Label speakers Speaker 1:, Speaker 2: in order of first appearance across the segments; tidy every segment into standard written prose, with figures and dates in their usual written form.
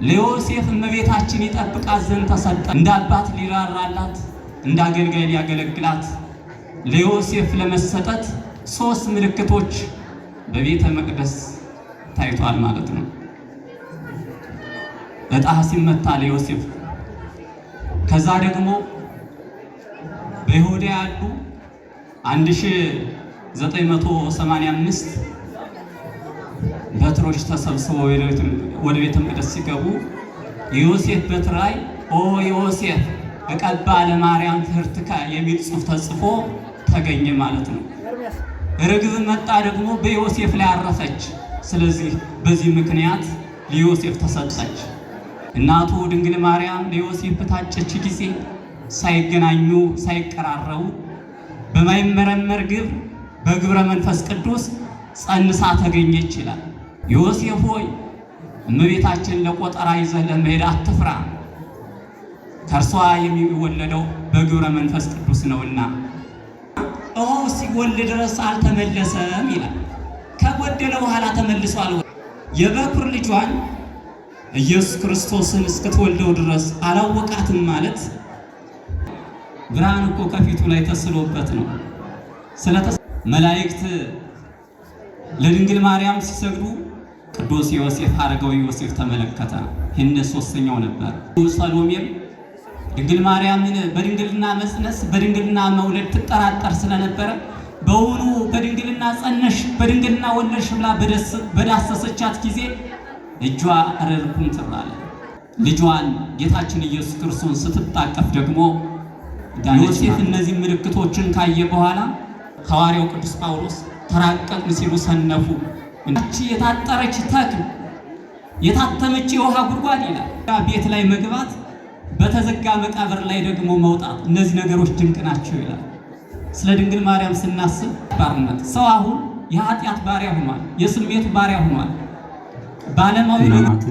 Speaker 1: ለዮሴፍ እመቤታችን ይጠብቃት ዘንድ ተሰጠ። እንደ አባት ሊራራላት፣ እንደ አገልጋይ ሊያገለግላት ለዮሴፍ ለመሰጠት 3 ምልክቶች በቤተ መቅደስ ታይቷል ማለት ነው። ዕጣ ሲመታ ለዮሴፍ፣ ከዛ ደግሞ በይሁዳ ያሉ 1985 በትሮች ተሰብስበው ወደ ቤተ መቅደስ ሲገቡ የዮሴፍ በትር ላይ ኦ ዮሴፍ እቀባ ለማርያም ትህርትከ የሚል ጽሑፍ ተጽፎ ተገኘ ማለት ነው። ርግብ መጣ ደግሞ በዮሴፍ ላይ አረፈች። ስለዚህ በዚህ ምክንያት ለዮሴፍ ተሰጠች። እናቱ ድንግል ማርያም ለዮሴፍ በታጨች ጊዜ ሳይገናኙ ሳይቀራረቡ በማይመረመር ግብር በግብረ መንፈስ ቅዱስ ጸንሳ ተገኘች ይላል። ዮሴፍ ሆይ እመቤታችን ለቆጠራ ይዘህ ለመሄድ አትፍራ፣ ከእርሷ የሚወለደው በግብረ መንፈስ ቅዱስ ነውና። ውሃው ሲጎል ድረስ አልተመለሰም ይላል። ከጎደለ በኋላ ተመልሷል። የበኩር ልጇን ኢየሱስ ክርስቶስን እስክትወልደው ድረስ አላወቃትም ማለት ብርሃን እኮ ከፊቱ ላይ ተስሎበት ነው። መላእክት ለድንግል ማርያም ሲሰግዱ ቅዱስ ዮሴፍ አረጋዊ ዮሴፍ ተመለከተ። ይህን 3ኛው ነበር። ሰሎሜም ድንግል ማርያምን በድንግልና መጽነስ በድንግልና መውለድ ትጠራጠር ስለነበረ በውኑ በድንግልና ጸነሽ በድንግልና ወለድሽ ብላ በዳሰሰቻት ጊዜ እጇ ረርኩም ትራለ። ልጇን ጌታችን ኢየሱስ ክርስቶስን ስትጣቀፍ ደግሞ ዮሴፍ እነዚህ ምልክቶችን ካየ በኋላ ሐዋርያው ቅዱስ ጳውሎስ ተራቀቅን ሲሉ ሰነፉ። እንቺ የታጠረች ተክል የታተመች የውሃ ጉድጓድ ይላል። ቤት ላይ መግባት በተዘጋ መቃብር ላይ ደግሞ መውጣት፣ እነዚህ ነገሮች ድንቅ ናቸው ይላል። ስለ ድንግል ማርያም ስናስብ ባርነት ሰው አሁን የኃጢአት ባሪያ ሆኗል፣ የስሜቱ ባሪያ ሆኗል። ባለማዊ
Speaker 2: ናት።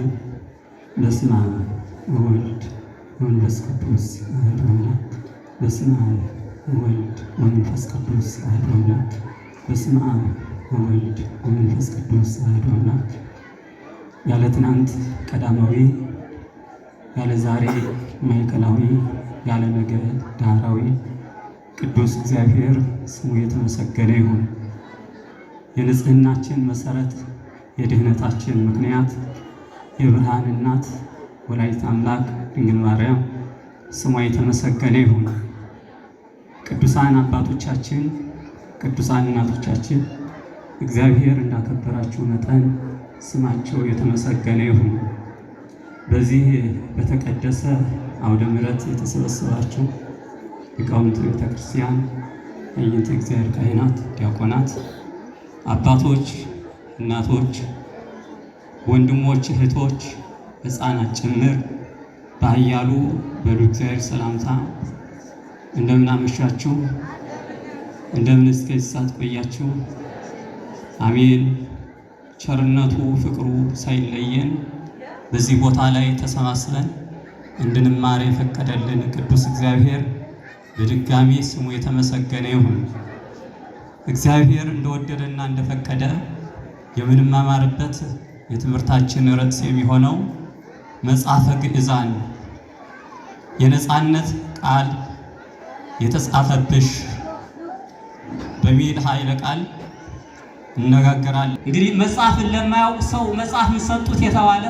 Speaker 2: በስመ አብ ወወልድ ወመንፈስ ቅዱስ አሐዱ አምላክ። በስመ አብ ወወልድ ወመንፈስ ቅዱስ አሐዱ አምላክ። በስመ አብ ወወልድ ወመንፈስ ቅዱስ አሐዱ አምላክ። ያለ ትናንት ቀዳማዊ፣ ያለ ዛሬ ማዕከላዊ፣ ያለ ነገ ዳህራዊ ቅዱስ እግዚአብሔር ስሙ የተመሰገነ ይሁን። የንጽህናችን መሰረት፣ የድህነታችን ምክንያት፣ የብርሃን እናት ወላዲተ አምላክ ድንግል ማርያም ስሟ የተመሰገነ ይሁን። ቅዱሳን አባቶቻችን፣ ቅዱሳን እናቶቻችን እግዚአብሔር እንዳከበራችሁ መጠን ስማቸው የተመሰገነ ይሁን። በዚህ በተቀደሰ አውደ ምሕረት የተሰበሰባችሁ ሊቃውንተ ቤተ ክርስቲያን፣ አይንተ እግዚአብሔር ካህናት፣ ዲያቆናት፣ አባቶች፣ እናቶች፣ ወንድሞች፣ እህቶች፣ ሕፃናት ጭምር በኃያሉ በሉ እግዚአብሔር ሰላምታ እንደምን አመሻችሁ? እንደምን እስከዚህ ሰዓት ቆያችሁ? አሜን። ቸርነቱ ፍቅሩ ሳይለየን በዚህ ቦታ ላይ ተሰባስበን እንድንማር የፈቀደልን ቅዱስ እግዚአብሔር በድጋሚ ስሙ የተመሰገነ ይሁን። እግዚአብሔር እንደወደደና እንደፈቀደ የምንማማርበት የትምህርታችን ርዕስ የሚሆነው መጽሐፈ ግዕዛን የነፃነት ቃል የተጻፈብሽ በሚል ኃይለ ቃል እነጋገራለን። እንግዲህ መጽሐፍን ለማያውቅ ሰው መጽሐፍን ሰጡት የተባለ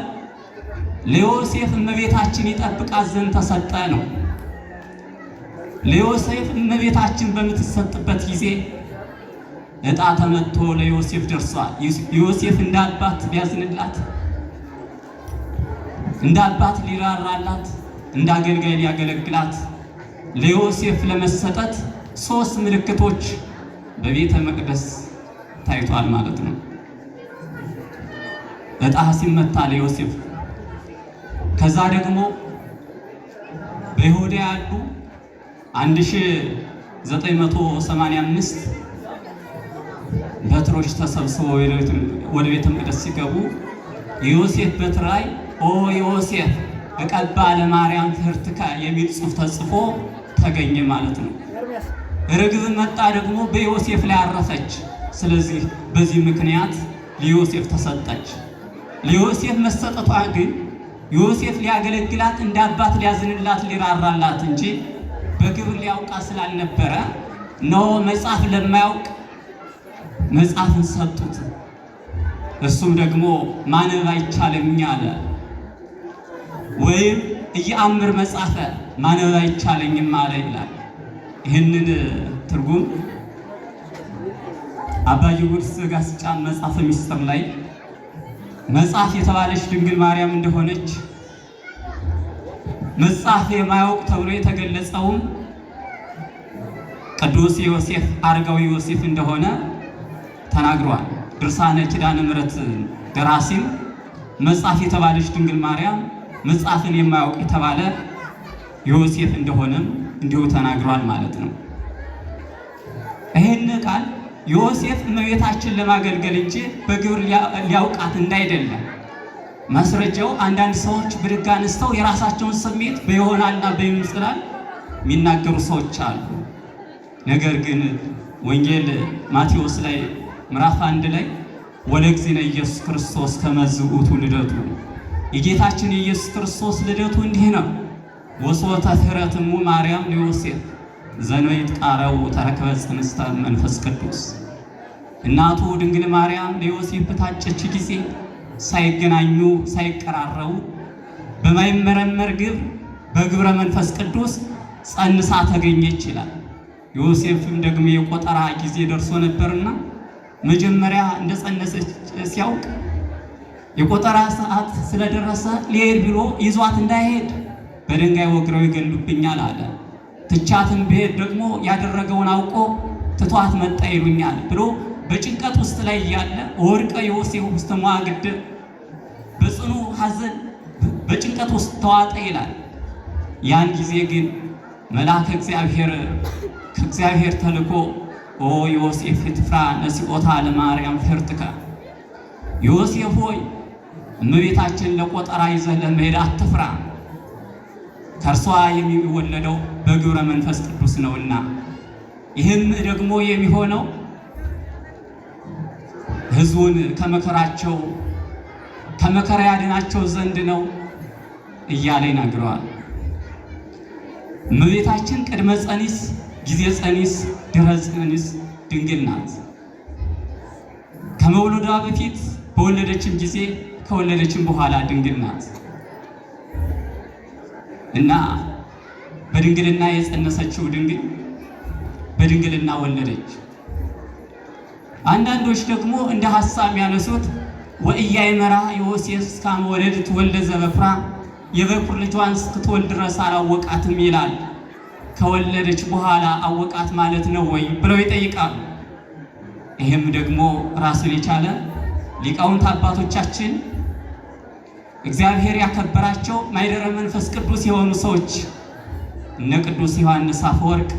Speaker 2: ለዮሴፍ እመቤታችን ይጠብቃት ዘንድ ተሰጠ ነው። ለዮሴፍ እመቤታችን በምትሰጥበት ጊዜ ዕጣ ተመቶ ለዮሴፍ ደርሷል። ዮሴፍ እንደ አባት ቢያዝንላት፣ እንደ አባት ሊራራላት፣ እንደ አገልጋይ ሊያገለግላት ለዮሴፍ ለመሰጠት 3 ምልክቶች በቤተ መቅደስ ታይቷል ማለት ነው። ዕጣ ሲመታ ለዮሴፍ፣ ከዛ ደግሞ በይሁዳ ያሉ 1985 በትሮች ተሰብስበው ወደ ቤተ መቅደስ ሲገቡ የዮሴፍ በትር ላይ ኦ ዮሴፍ እቀባ ለማርያም ትህርትከ የሚል ጽሑፍ ተጽፎ ተገኘ ማለት ነው። ርግብ መጣ ደግሞ በዮሴፍ ላይ አረፈች። ስለዚህ በዚህ ምክንያት ለዮሴፍ ተሰጠች። ለዮሴፍ መሰጠቷ ግን
Speaker 1: ዮሴፍ ሊያገለግላት እንደ አባት ሊያዝንላት ሊራራላት እንጂ በግብር ሊያውቃት ስላልነበረ ነው መጽሐፍ ለማያውቅ መጽሐፍን ሰጡት። እሱም ደግሞ ማንበብ አይቻልም አለ። ወይም እየአምር መጽሐፈ ማንበብ አይቻለኝም አለ ይላል። ይህንን ትርጉም አባ ጊዮርጊስ ዘጋስጫ መጽሐፈ ምስጢር ላይ መጽሐፍ የተባለች ድንግል ማርያም እንደሆነች መጽሐፍ የማያውቅ ተብሎ የተገለጸውም ቅዱስ ዮሴፍ አረጋዊ ዮሴፍ እንደሆነ ተናግሯል። ድርሳነ ኪዳነ ምሕረት ደራሲም መጽሐፍ የተባለች ድንግል ማርያም መጽሐፍን የማያውቅ የተባለ ዮሴፍ እንደሆነም እንዲሁ ተናግሯል ማለት ነው። ይህን ቃል ዮሴፍ እመቤታችን ለማገልገል እንጂ በግብር ሊያውቃት እንዳይደለ ማስረጃው አንዳንድ ሰዎች ብድግ አንስተው የራሳቸውን ስሜት በይሆናልና በይምስላል የሚናገሩ ሰዎች አሉ። ነገር ግን ወንጌል ማቴዎስ ላይ ምዕራፍ 1 ላይ ወለእግዚእነ ኢየሱስ ክርስቶስ ከመዝ ውእቱ ልደቱ፣ የጌታችን የኢየሱስ ክርስቶስ ልደቱ እንዲህ ነው። ወሶተ ፍሕረትሙ ማርያም ለዮሴፍ ዘንበይት ቃረው ተረከበ ጽንስተ መንፈስ ቅዱስ። እናቱ ድንግል ማርያም ለዮሴፍ በታጨች ጊዜ ሳይገናኙ ሳይቀራረቡ በማይመረመር ግብር በግብረ መንፈስ ቅዱስ ጸንሳ ተገኘች ይላል። ዮሴፍም ደግሞ የቆጠራ ጊዜ ደርሶ ነበርና መጀመሪያ እንደጸነሰች ሲያውቅ የቆጠራ ሰዓት ስለደረሰ ሊሄድ ብሎ ይዟት እንዳይሄድ በድንጋይ ወግረው ይገሉብኛል አለ። ትቻትን ብሄድ ደግሞ ያደረገውን አውቆ ትቷት መጣ ይሉኛል ብሎ በጭንቀት ውስጥ ላይ እያለ ወርቀ ዮሴፍ ውስጥ መዋግድ በጽኑ ሐዘን በጭንቀት ውስጥ ተዋጠ ይላል። ያን ጊዜ ግን መልአከ እግዚአብሔር ከእግዚአብሔር ተልኮ ኦ ዮሴፍ ትፍራ ነሲኦታ ለማርያም ፍርትከ፣ ዮሴፍ ሆይ እመቤታችን ለቆጠራ ይዘህ ለመሄድ አትፍራ፣ ከእርሷ የሚወለደው በግብረ መንፈስ ቅዱስ ነውና፣ ይህም ደግሞ የሚሆነው ሕዝቡን ከመከራቸው ከመከራ ያድናቸው ዘንድ ነው እያለ ይናገረዋል። እመቤታችን ቅድመ ጸኒስ፣ ጊዜ ጸኒስ፣ ድህረ ጸኒስ ድንግል ናት። ከመውለዷ በፊት በወለደችም ጊዜ ከወለደችም በኋላ ድንግል ናት እና በድንግልና የጸነሰችው ድንግል በድንግልና ወለደች። አንዳንዶች ደግሞ እንደ ሐሳብ ያነሱት ወኢያእመራ ዮሴፍ እስካመ ወለደት ወልደ ዘበኩራ፣ የበኩር ልጇን እስክትወልድ ድረስ አላወቃትም ይላል። ከወለደች በኋላ አወቃት ማለት ነው ወይ ብለው ይጠይቃሉ። ይህም ደግሞ ራሱን የቻለ ሊቃውንት አባቶቻችን እግዚአብሔር ያከበራቸው ማይደረ መንፈስ ቅዱስ የሆኑ ሰዎች እነ ቅዱስ ዮሐንስ አፈወርቅ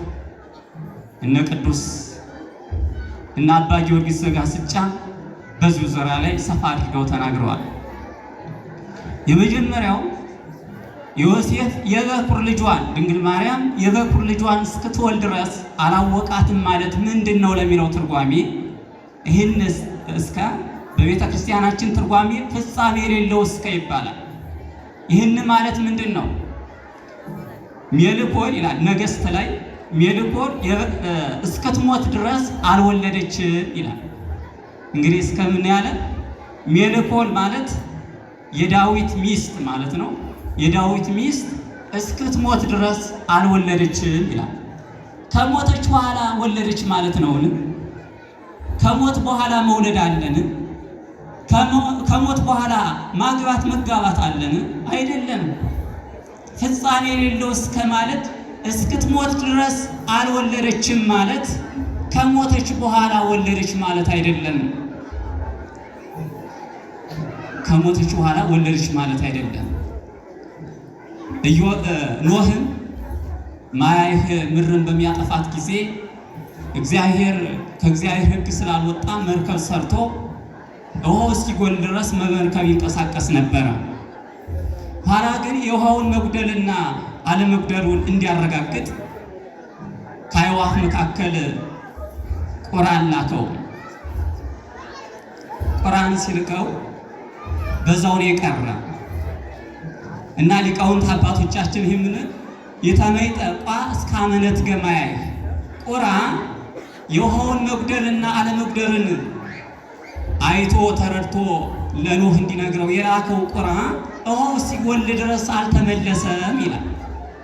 Speaker 1: እነ አባ ጊዮርጊስ ዘጋስጫ በዚሁ ዙሪያ ላይ ሰፋ አድርገው ተናግረዋል። የመጀመሪያው ዮሴፍ የበኩር ልጇን ድንግል ማርያም የበኩር ልጇን እስክትወልድ ድረስ አላወቃትም ማለት ምንድን ነው ለሚለው ትርጓሜ ይህን እስከ በቤተ ክርስቲያናችን ትርጓሜ ፍጻሜ የሌለው እስከ ይባላል። ይህን ማለት ምንድን ነው? ሜልኮል ይላል ነገሥት ላይ ሜልኮል እስክትሞት ድረስ አልወለደችም ይላል። እንግዲህ እስከምን ያለ ሜልኮል ማለት የዳዊት ሚስት ማለት ነው። የዳዊት ሚስት እስክትሞት ድረስ አልወለደችም ይላል። ከሞተች በኋላ ወለደች ማለት ነውን? ከሞት በኋላ መውለድ አለን? ከሞት በኋላ ማግባት መጋባት አለን? አይደለም። ፍጻሜ የሌለው እስከ ማለት እስክትሞት ድረስ አልወለደችም ማለት ከሞተች በኋላ ወለደች ማለት አይደለም። ከሞተች በኋላ ወለደች ማለት አይደለም። ኖህም ማያይህ ምድርን በሚያጠፋት ጊዜ ከእግዚአብሔር ሕግ ስላልወጣ መርከብ ሰርቶ ውሃው እስኪጎል ድረስ መርከብ ይንቀሳቀስ ነበረ። ኋላ ግን የውሃውን መጉደልና አለመጉደሉን እንዲያረጋግጥ ከአዕዋፍ መካከል ቁራን ላከው። ቁራን ሲልከው በዛው የቀረ እና ሊቃውንት አባቶቻችን ይህምን የተመይጠቋ እስከ አመነት ገማያይ ቁራ የውሃውን መጉደልና አለመጉደልን አይቶ ተረድቶ ለኖህ እንዲነግረው የላከው ቁራ ውሃው ሲጎል ድረስ አልተመለሰም ይላል።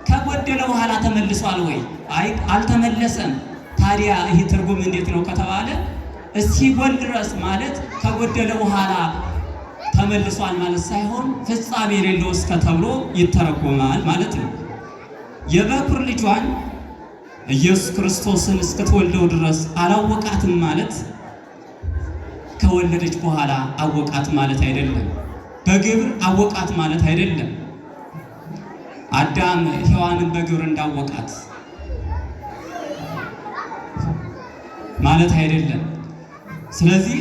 Speaker 1: ከጎደለ በኋላ ተመልሷል ወይ? አይ አልተመለሰም። ታዲያ ይህ ትርጉም እንዴት ነው ከተባለ እስኪጎል ድረስ ማለት ከጎደለ በኋላ ተመልሷል ማለት ሳይሆን ፍጻሜ የሌለው እስከ ተብሎ ይተረጎማል ማለት ነው። የበኩር ልጇን ኢየሱስ ክርስቶስን እስክትወልደው ድረስ አላወቃትም ማለት ከወለደች በኋላ አወቃት ማለት አይደለም። በግብር አወቃት ማለት አይደለም። አዳም ሔዋንን በግብር እንዳወቃት ማለት አይደለም። ስለዚህ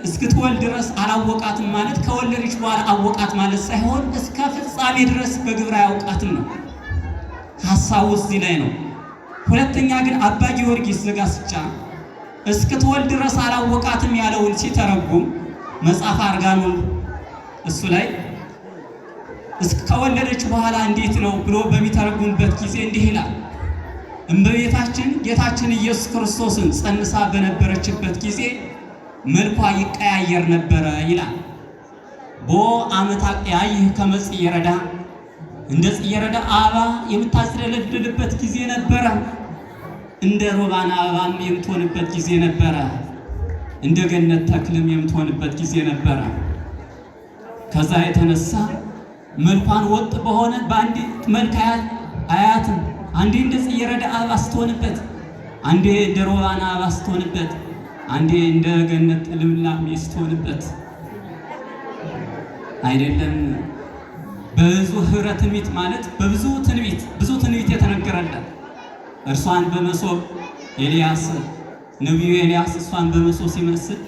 Speaker 1: እስክትወልድ ድረስ አላወቃትም ማለት ከወለደች በኋላ አወቃት ማለት ሳይሆን እስከ ፍጻሜ ድረስ በግብር አያውቃትም ነው። ሐሳቡ እዚህ ላይ ነው። ሁለተኛ ግን አባ ጊዮርጊስ ዘጋስጫ እስክትወልድ ድረስ አላወቃትም ያለውን ሲተረጉም መጽሐፈ አርጋኖን እሱ ላይ ከወለደች በኋላ እንዴት ነው ብሎ በሚተረጉምበት ጊዜ እንዲህ ይላል። እመቤታችን ጌታችን ኢየሱስ ክርስቶስን ጸንሳ በነበረችበት ጊዜ መልኳ ይቀያየር ነበረ ይላል። ቦ አመታ ያይህ ከመጽየረዳ እንደ ጽየረዳ አበባ የምታስደለድልበት ጊዜ ነበረ። እንደ ሮባን አበባም የምትሆንበት ጊዜ ነበረ። እንደ ገነት ተክልም የምትሆንበት ጊዜ ነበረ። ከዛ የተነሳ መልኳን ወጥ በሆነ በአንዲት መልክ አያትም። አንዴ እንደ ጽየረዳ አበባ ስትሆንበት፣ አንዴ እንደ ሮባን አበባ ስትሆንበት፣ አንዴ እንደ ገነት ልምላሜ ስትሆንበት አይደለም። በብዙ ህብረ ትንቢት ማለት በብዙ ትንቢት የተነገረላት እርሷን በመሶብ ኤልያስ ነቢዩ ኤልያስ እሷን በመሶብ ሲመስል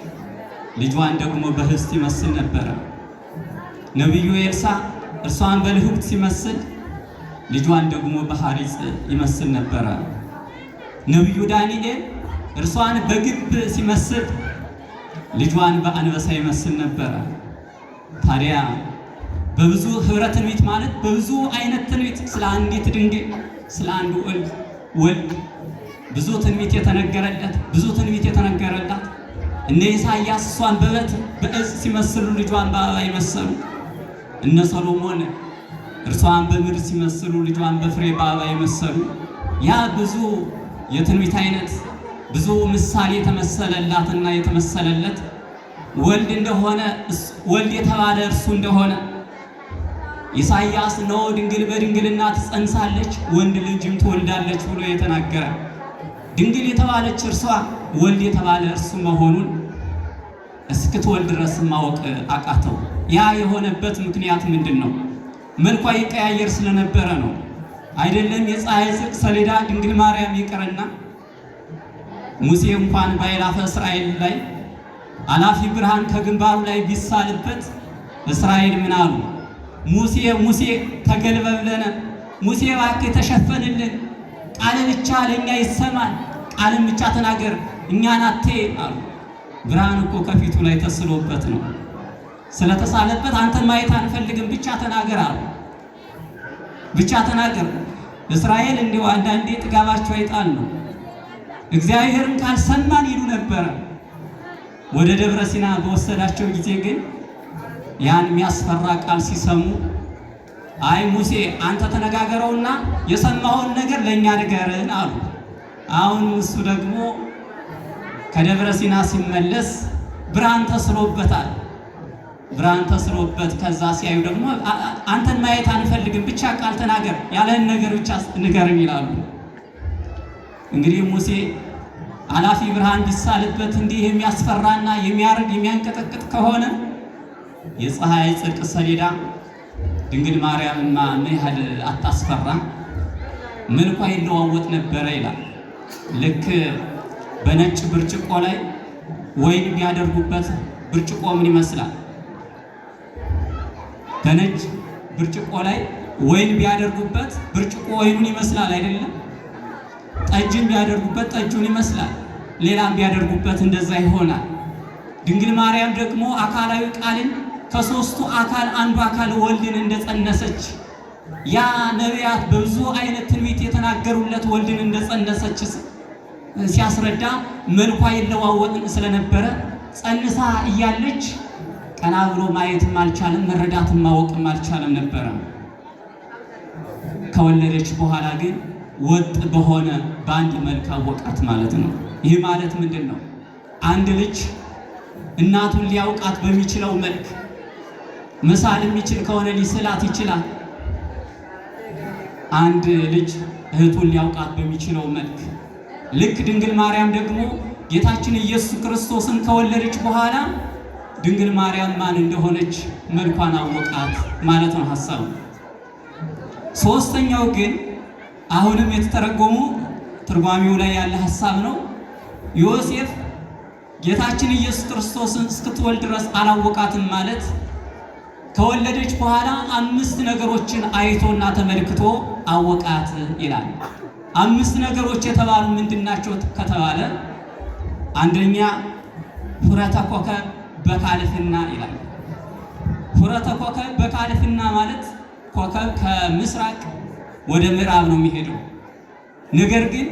Speaker 1: ልጇን ደግሞ በህብስት ይመስል ነበረ። ነቢዩ ኤልሳ እርሷን በልሁብት ሲመስል ልጇን ደግሞ በሐሪጽ ይመስል ነበረ። ነቢዩ ዳንኤል እርሷን በግብ ሲመስል ልጇን በአንበሳ ይመስል ነበረ። ታዲያ በብዙ ህብረ ትንቢት ማለት በብዙ አይነት ትንቢት ስለ አንዲት ድንግል ስለ አንዱ ወልድ ብዙ ትንቢት የተነገረላት እነ ኢሳይያስ እሷን በዕፅ ሲመስሉ ልጇን በአበባ ይመሰሉ። እነ ሰሎሞን እርሷን በምድር ሲመስሉ ልጇን በፍሬ በአበባ ይመሰሉ። ያ ብዙ የትንቢት አይነት ብዙ ምሳሌ የተመሰለላትና የተመሰለለት ወልድ እንደሆነ ወልድ የተባለ እርሱ እንደሆነ ኢሳይያስ ነው ድንግል በድንግልና ትጸንሳለች ወንድ ልጅም ትወልዳለች ብሎ የተናገረ ድንግል የተባለች እርሷ ወልድ የተባለ እርሱ መሆኑን እስክትወልድ ድረስ ማወቅ አቃተው። ያ የሆነበት ምክንያት ምንድን ነው? መልኳ ይቀያየር ስለነበረ ነው። አይደለም የፀሐይ ጽድቅ ሰሌዳ ድንግል ማርያም ይቅርና ሙሴ እንኳን በአእላፈ እስራኤል ላይ አላፊ ብርሃን ከግንባሩ ላይ ቢሳልበት እስራኤል ምን አሉ? ሙሴ ተገልበብለነ፣ ሙሴ እባክህ ተሸፈንልን፣ ቃል ብቻ ለእኛ ይሰማል፣ ቃልን ብቻ ተናገር እኛን አትይ አሉ። ብርሃን እኮ ከፊቱ ላይ ተስሎበት ነው። ስለተሳለበት አንተን ማየት አንፈልግም፣ ብቻ ተናገር አሉ። ብቻ ተናገር። እስራኤል እንዲሁ አንዳንዴ ጥጋባቸው አይጣል ነው። እግዚአብሔርን ካልሰማን ይሉ ነበረ። ወደ ደብረ ሲና በወሰዳቸው ጊዜ ግን ያን የሚያስፈራ ቃል ሲሰሙ አይ ሙሴ አንተ ተነጋገረውና የሰማውን ነገር ለእኛ ንገረን አሉ። አሁን እሱ ደግሞ ከደብረ ሲና ሲመለስ ብርሃን ተስሎበታል። ብርሃን ተስሎበት ከዛ ሲያዩ ደግሞ አንተን ማየት አንፈልግም፣ ብቻ ቃል ተናገር፣ ያለህን ነገር ብቻ ንገረን ይላሉ። እንግዲህ ሙሴ አላፊ ብርሃን ቢሳልበት እንዲህ የሚያስፈራና የሚያርድ የሚያንቀጠቅጥ ከሆነ የፀሐይ ጽድቅ ሰሌዳ ድንግል ማርያምማ ምን ያህል አታስፈራ? መልኳ ይለዋወጥ ነበረ ይላል። ልክ በነጭ ብርጭቆ ላይ ወይን ቢያደርጉበት ብርጭቆ ምን ይመስላል? በነጭ ብርጭቆ ላይ ወይን ቢያደርጉበት ብርጭቆ ወይኑን ይመስላል አይደለም? ጠጅን ቢያደርጉበት ጠጁን ይመስላል። ሌላም ቢያደርጉበት እንደዛ ይሆናል። ድንግል ማርያም ደግሞ አካላዊ ቃልን ከሦስቱ አካል አንዱ አካል ወልድን እንደጸነሰች ያ ነቢያት በብዙ አይነት ትንቢት የተናገሩለት ወልድን እንደጸነሰች ሲያስረዳ መልኳ ይለዋወጥ ስለነበረ ጸንሳ እያለች ቀና ብሎ ማየትም አልቻለም፣ መረዳትም ማወቅም አልቻለም ነበረ። ከወለደች በኋላ ግን ወጥ በሆነ በአንድ መልክ አወቃት ማለት ነው። ይህ ማለት ምንድን ነው? አንድ ልጅ እናቱን ሊያውቃት በሚችለው መልክ መሳል የሚችል ከሆነ ሊስላት ይችላል። አንድ ልጅ እህቱን ሊያውቃት በሚችለው መልክ ልክ ድንግል ማርያም ደግሞ ጌታችን ኢየሱስ ክርስቶስን ከወለደች በኋላ ድንግል ማርያም ማን እንደሆነች መልኳን አወቃት ማለት ነው ሐሳቡ። ሶስተኛው ግን አሁንም የተተረጎሙ ትርጓሜው ላይ ያለ ሐሳብ ነው። ዮሴፍ ጌታችን ኢየሱስ ክርስቶስን እስክትወልድ ድረስ አላወቃትም ማለት ከወለደች በኋላ 5 ነገሮችን አይቶና ተመልክቶ አወቃት ይላል። 5 ነገሮች የተባሉ ምንድናቸው ከተባለ አንደኛ ሁረተ ኮከብ በካልፍና ይላል። ሁረተ ኮከብ በካልፍና ማለት ኮከብ ከምስራቅ ወደ ምዕራብ ነው የሚሄደው። ነገር ግን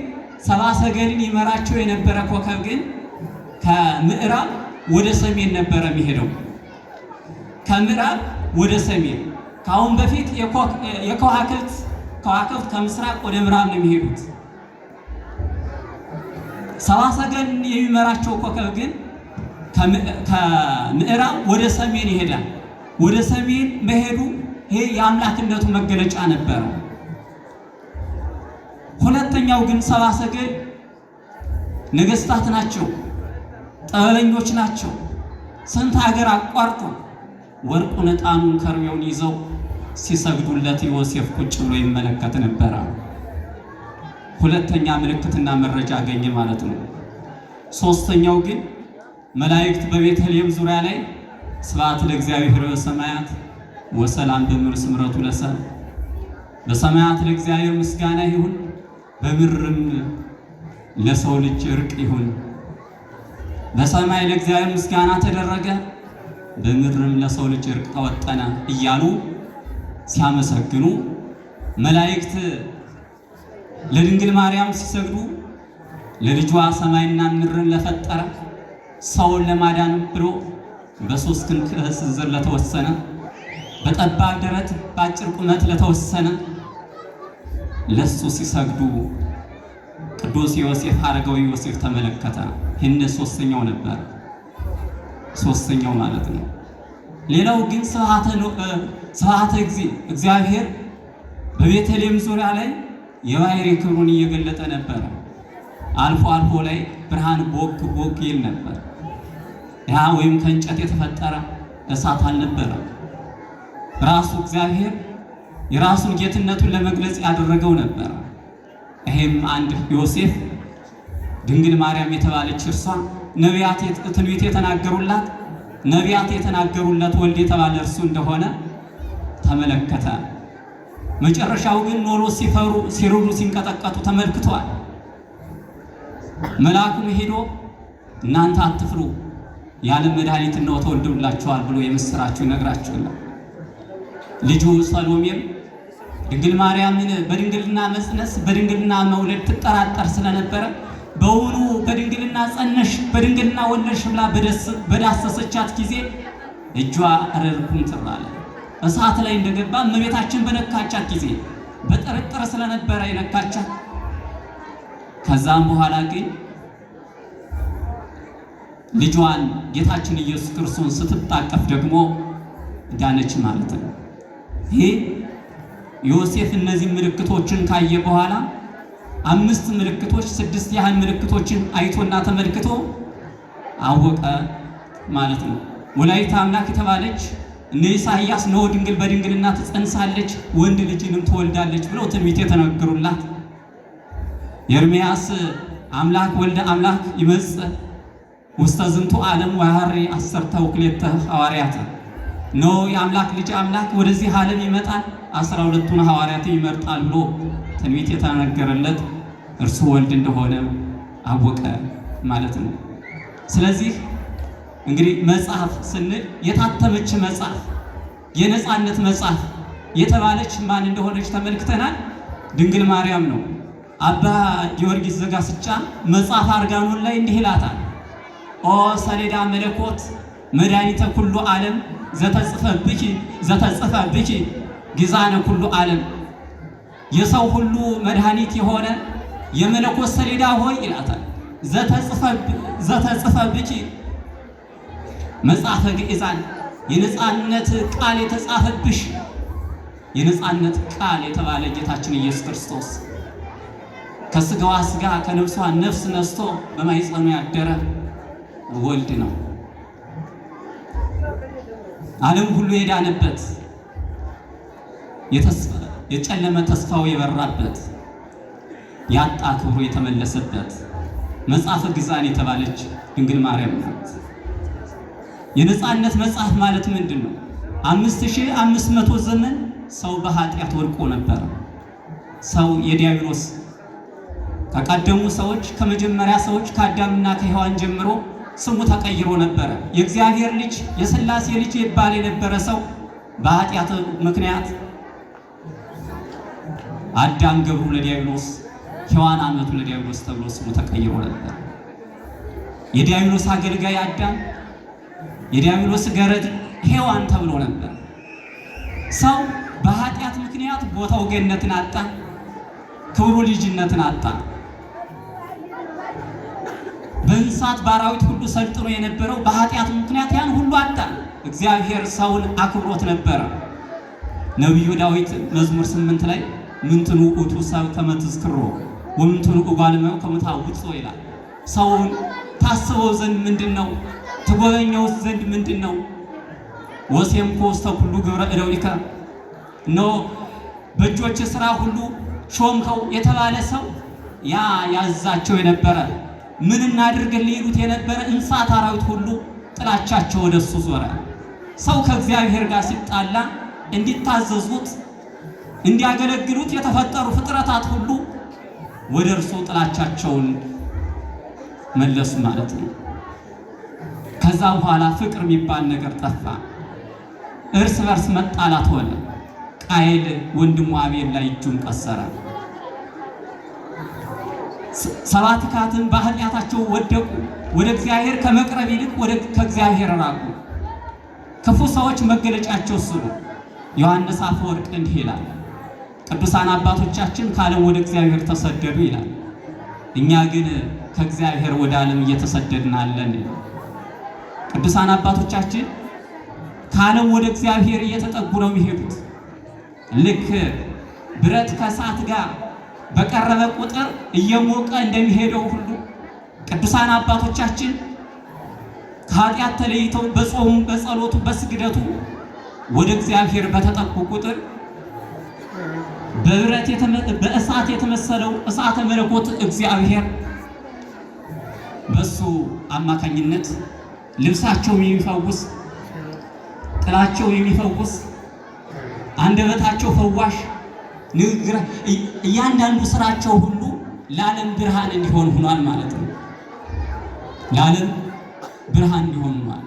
Speaker 1: ሰብአ ሰገልን ይመራቸው የነበረ ኮከብ ግን ከምዕራብ ወደ ሰሜን ነበረ የሚሄደው። ከምዕራብ ወደ ሰሜን። ከአሁን በፊት የከዋክብት ከምስራቅ ወደ ምዕራብ ነው የሚሄዱት። ሰብአ ሰገልን የሚመራቸው ኮከብ ግን ከምዕራብ ወደ ሰሜን ይሄዳል። ወደ ሰሜን መሄዱ ይሄ የአምላክነቱ መገለጫ ነበረ። ሁለተኛው ግን ሰብአ ሰገል ነገስታት ናቸው፣ ጥበበኞች ናቸው። ስንት ሀገር አቋርጠው ወርቁን፣ ዕጣኑን፣ ከርቤውን ይዘው ሲሰግዱለት ዮሴፍ ቁጭ ብሎ ይመለከት ነበረ። ሁለተኛ ምልክትና መረጃ አገኘ ማለት ነው። ሶስተኛው ግን መላእክት በቤተልሔም ዙሪያ ላይ ስብሐት ለእግዚአብሔር በሰማያት ወሰላም በምድር ስምረቱ ለሰብእ፣ በሰማያት ለእግዚአብሔር ምስጋና ይሁን፣ በምድርም ለሰው ልጅ እርቅ ይሁን። በሰማይ ለእግዚአብሔር ምስጋና ተደረገ፣ በምድርም ለሰው ልጅ እርቅ ተወጠነ እያሉ ሲያመሰግኑ መላእክት ለድንግል ማርያም ሲሰግዱ ለልጇ ሰማይና ምድርን ለፈጠረ ሰውን ለማዳን ብሎ በ3 ክንፍ ስንዝር ለተወሰነ በጠባብ ደረት በአጭር ቁመት ለተወሰነ ለሱ ሲሰግዱ ቅዱስ ዮሴፍ አረጋዊ ዮሴፍ ተመለከተ። ይህን ሶስተኛው ነበር፣ ሶስተኛው ማለት ነው። ሌላው ግን ስብሐተ እግዚአብሔር በቤተልሔም ዙሪያ ላይ የባሕሪ ክብሩን እየገለጠ ነበር። አልፎ አልፎ ላይ ብርሃን ቦግ ቦግ ይል ነበር። ያ ወይም ከእንጨት የተፈጠረ እሳት አልነበረም። ራሱ እግዚአብሔር የራሱን ጌትነቱን ለመግለጽ ያደረገው ነበር። ይሄም አንድ ዮሴፍ ድንግል ማርያም የተባለች እርሷ ነቢያት ትንቢት የተናገሩላት ነቢያት የተናገሩለት ወልድ የተባለ እርሱ እንደሆነ ተመለከተ። መጨረሻው ግን ኖሮ ሲፈሩ ሲሩሩ ሲንቀጠቀጡ ተመልክቷል። መልአኩም ሄዶ እናንተ አትፍሩ ያለ መድኃኒት ነው ተወልዶላችኋል ብሎ የምስራችሁ ይነግራችኋል። ልጁ ሰሎሜም ድንግል ማርያምን በድንግልና መጽነስ በድንግልና መውለድ ትጠራጠር ስለነበረ በውኑ በድንግልና ጸነሽ በድንግልና ወለድሽ ብላ በዳሰሰቻት ጊዜ እጇ ረርኩም ትራለ እሳት ላይ እንደገባ እመቤታችን በነካቻት ጊዜ በጥርጥር ስለነበረ የነካቻት። ከዛም በኋላ ግን ልጇን ጌታችን ኢየሱስ ክርስቶስን ስትጣቀፍ ደግሞ ዳነች ማለት ነው። ይሄ ዮሴፍ እነዚህ ምልክቶችን ካየ በኋላ 5 ምልክቶች 6 ያህል ምልክቶችን አይቶና ተመልክቶ አወቀ ማለት ነው። ወላዲተ አምላክ የተባለች እነ ኢሳይያስ ነው ድንግል በድንግልና ትጸንሳለች ወንድ ልጅንም ትወልዳለች ብለው ትንቢት የተነገሩላት። ኤርምያስ አምላክ ወልደ አምላክ ይመጽእ ውስተ ዝንቱ ዓለም ወያሪ 12 ሐዋርያት ነው የአምላክ ልጅ አምላክ ወደዚህ ዓለም ይመጣል 12ቱን ሐዋርያት ይመርጣል ብሎ ትንቢት የተነገረለት እርሱ ወልድ እንደሆነ አወቀ ማለት ነው። ስለዚህ እንግዲህ መጽሐፍ ስንል የታተመች መጽሐፍ የነፃነት መጽሐፍ የተባለች ማን እንደሆነች ተመልክተናል። ድንግል ማርያም ነው። አባ ጊዮርጊስ ዘጋስጫ መጽሐፍ አርጋኖን ላይ እንዲህ ይላታል። ኦ ሰሌዳ መለኮት መድኃኒተ ኩሉ ዓለም ዘተጽፈ ብኪ ጊዛነ ኩሉ ዓለም፣ የሰው ሁሉ መድኃኒት የሆነ የመለኮት ሰሌዳ ሆይ ይላታል። ዘተጽፈ ብኪ መጽሐፈ ግዕዛን፣ የነፃነት ቃል የተጻፈብሽ የነፃነት ቃል የተባለ ጌታችን ኢየሱስ ክርስቶስ ከስጋዋ ስጋ ከነፍሷ ነፍስ ነስቶ በማኅፀኑ ያደረ ወልድ ነው። ዓለም ሁሉ የዳነበት የጨለመ ተስፋው የበራበት ያጣ ክብሩ የተመለሰበት መጽሐፈ ግዕዛን የተባለች ድንግል ማርያም ናት። የነፃነት መጽሐፍ ማለት ምንድን ነው? 5500 ዘመን ሰው በኃጢአት ወድቆ ነበር። ሰው የዲያብሎስ ከቀደሙ ሰዎች ከመጀመሪያ ሰዎች ከአዳምና ከሔዋን ጀምሮ ስሙ ተቀይሮ ነበረ። የእግዚአብሔር ልጅ የሥላሴ ልጅ ይባል የነበረ ሰው በኃጢአት ምክንያት አዳም ገብሩ ለዲያብሎስ፣ ሔዋን አመቱ ለዲያብሎስ ተብሎ ስሙ ተቀይሮ ነበር። የዲያብሎስ አገልጋይ አዳም፣ የዲያብሎስ ገረድ ሔዋን ተብሎ ነበር። ሰው በኃጢአት ምክንያት ቦታው ገነትን አጣ፣ ክብሩ ልጅነትን አጣ። በእንስሳት በአራዊት ሁሉ ሰልጥኖ የነበረው በኃጢአት ምክንያት ያን ሁሉ አጣ። እግዚአብሔር ሰውን አክብሮት ነበረ። ነቢዩ ዳዊት መዝሙር 8 ላይ ምንትኑ ውእቱ ሰብእ ከመ ትዝክሮ ወምንትኑ እጓለ እመሕያው ከመ ታውጾ ይላል። ሰውን ታስበው ዘንድ ምንድነው? ትጎበኘው ዘንድ ምንድነው? ወሴምኮ ውስተ ኩሉ ግብረ እደዊከ ነው በእጆች ስራ ሁሉ ሾምከው የተባለ ሰው ያ ያዛቸው የነበረ ምን እናድርግልህ ይሉት የነበረ እንስሳት አራዊት ሁሉ ጥላቻቸው ወደሱ ዞረ። ሰው ከእግዚአብሔር ጋር ሲጣላ እንዲታዘዙት እንዲያገለግሉት የተፈጠሩ ፍጥረታት ሁሉ ወደ እርሱ ጥላቻቸውን መለሱ ማለት ነው። ከዛ በኋላ ፍቅር የሚባል ነገር ጠፋ። እርስ በርስ መጣላት ሆነ። ቃየል ወንድሙ አቤል ላይ እጁን ቀሰረ። ሰባት ካህናት በኃጢአታቸው ወደቁ። ወደ እግዚአብሔር ከመቅረብ ይልቅ ከእግዚአብሔር ራቁ። ክፉ ሰዎች መገለጫቸው እሱ ነው። ዮሐንስ አፈወርቅ እንዲህ ይላል፣ ቅዱሳን አባቶቻችን ከዓለም ወደ እግዚአብሔር ተሰደዱ ይላል። እኛ ግን ከእግዚአብሔር ወደ ዓለም እየተሰደድን አለን። ቅዱሳን አባቶቻችን ከዓለም ወደ እግዚአብሔር እየተጠጉ ነው የሚሄዱት። ልክ ብረት ከእሳት ጋር በቀረበ ቁጥር እየሞቀ እንደሚሄደው ሁሉ ቅዱሳን አባቶቻችን ከኃጢአት ተለይተው በጾሙ፣ በጸሎቱ፣ በስግደቱ ወደ እግዚአብሔር በተጠጉ ቁጥር በእሳት የተመሰለው እሳተ መለኮት እግዚአብሔር በሱ አማካኝነት ልብሳቸውን የሚፈውስ፣ ጥላቸው የሚፈውስ፣ አንደበታቸው ፈዋሽ፣ ንግግር እያንዳንዱ ስራቸው ሁሉ ለዓለም ብርሃን እንዲሆን ሆኗል ማለት ነው። ለዓለም ብርሃን እንዲሆን ሆኗል።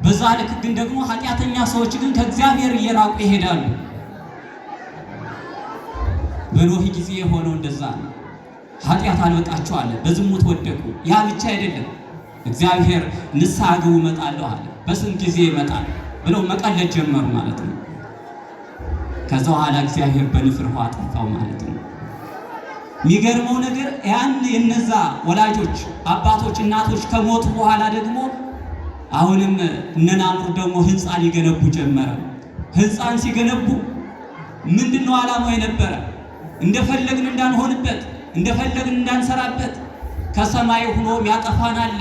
Speaker 1: በዛ ልክ ግን ደግሞ ኃጢአተኛ ሰዎች ግን ከእግዚአብሔር እየራቁ ይሄዳሉ። በኖህ ጊዜ የሆነው እንደዛ ነው። ኃጢአት አልበቃቸው አለ፣ በዝሙት ወደቁ። ያ ብቻ አይደለም፣ እግዚአብሔር ንስሐ ግቡ እመጣለሁ አለ። በስንት ጊዜ ይመጣል ብለው መቀለድ ጀመሩ ማለት ነው። ከዛ በኋላ እግዚአብሔር በንፍር ውሃ አጠፋው ማለት ነው። የሚገርመው ነገር ያን የነዛ ወላጆች አባቶች፣ እናቶች ከሞቱ በኋላ ደግሞ አሁንም እነ ናሙር ደግሞ ህንፃ ሊገነቡ ጀመረ። ህንፃን ሲገነቡ ምንድነው ዓላማው የነበረ? እንደፈለግን እንዳንሆንበት፣ እንደፈለግን እንዳንሰራበት ከሰማይ ሆኖ የሚያጠፋን አለ።